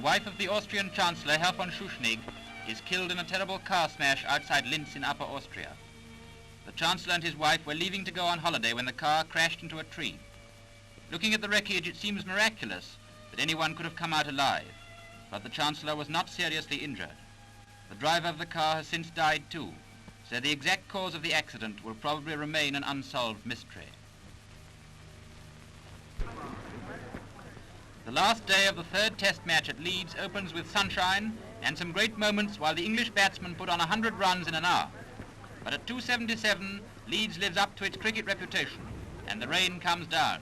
wife of the Austrian chancellor, Herr Von Schuschnigg, is killed in a terrible car smash outside Linz in Upper Austria. The chancellor and his wife were leaving to go on holiday when the car crashed into a tree. Looking at the wreckage, it seems miraculous that anyone could have come out alive, but the chancellor was not seriously injured. The driver of the car has since died too, so the exact cause of the accident will probably remain an unsolved mystery. The last day of the third test match at Leeds opens with sunshine and some great moments while the English batsmen put on 100 runs in an hour. But at 2:77, Leeds lives up to its cricket reputation and the rain comes down.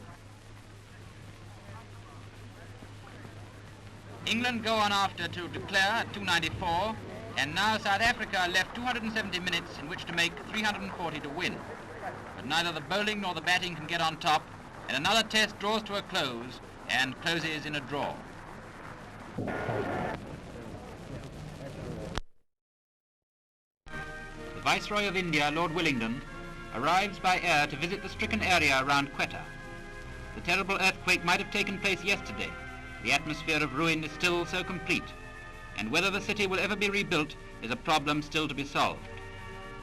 England go on after to declare at 2:94, and now South Africa are left 270 minutes in which to make 340 to win. But neither the bowling nor the batting can get on top, and another test draws to a close and closes in a draw. The Viceroy of India, Lord Willingdon, arrives by air to visit the stricken area around Quetta. The terrible earthquake might have taken place yesterday. The atmosphere of ruin is still so complete, and whether the city will ever be rebuilt is a problem still to be solved.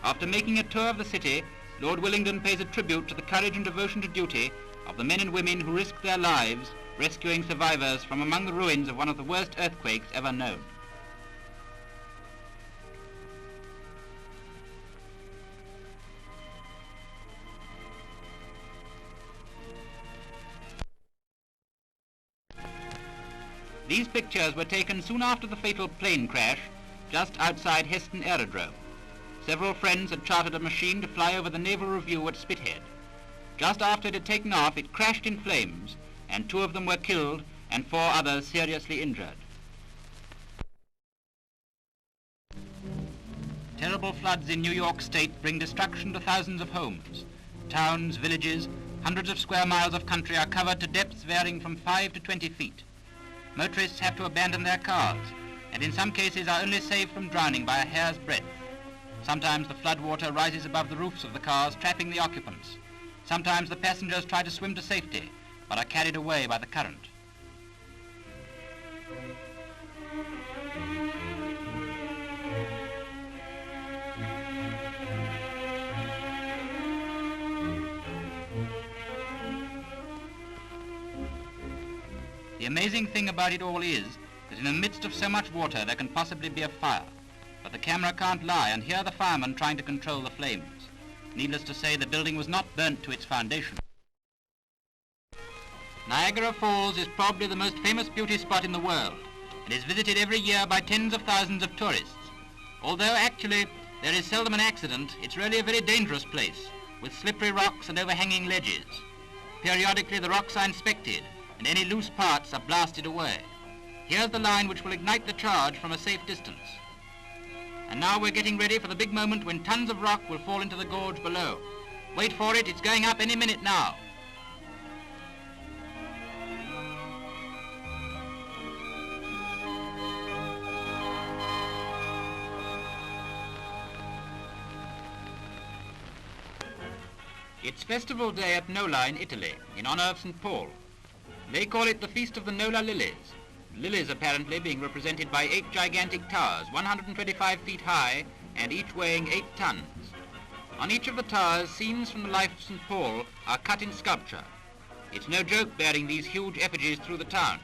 After making a tour of the city, Lord Willingdon pays a tribute to the courage and devotion to duty of the men and women who risked their lives rescuing survivors from among the ruins of one of the worst earthquakes ever known. These pictures were taken soon after the fatal plane crash just outside Heston aerodrome. Several friends had chartered a machine to fly over the Naval Review at Spithead. Just after it had taken off, it crashed in flames, and 2 of them were killed and 4 others seriously injured. Terrible floods in New York State bring destruction to thousands of homes. Towns, villages, hundreds of square miles of country are covered to depths varying from 5 to 20 feet. Motorists have to abandon their cars, and in some cases are only saved from drowning by a hair's breadth. Sometimes the flood water rises above the roofs of the cars, trapping the occupants. Sometimes the passengers try to swim to safety, but are carried away by the current. The amazing thing about it all is that in the midst of so much water there can possibly be a fire, but the camera can't lie and hear the firemen trying to control the flames. Needless to say, the building was not burnt to its foundation. Niagara Falls is probably the most famous beauty spot in the world and is visited every year by tens of thousands of tourists. Although actually there is seldom an accident, it's really a very dangerous place with slippery rocks and overhanging ledges. Periodically the rocks are inspected and any loose parts are blasted away. Here's the line which will ignite the charge from a safe distance. And now we're getting ready for the big moment when tons of rock will fall into the gorge below. Wait for it, it's going up any minute now. It's festival day at Nola in Italy, in honor of St. Paul. They call it the Feast of the Nola Lilies. Lilies apparently being represented by 8 gigantic towers, 125 feet high and each weighing 8 tons. On each of the towers, scenes from the life of St. Paul are cut in sculpture. It's no joke bearing these huge effigies through the town,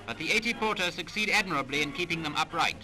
but the 80 porters succeed admirably in keeping them upright.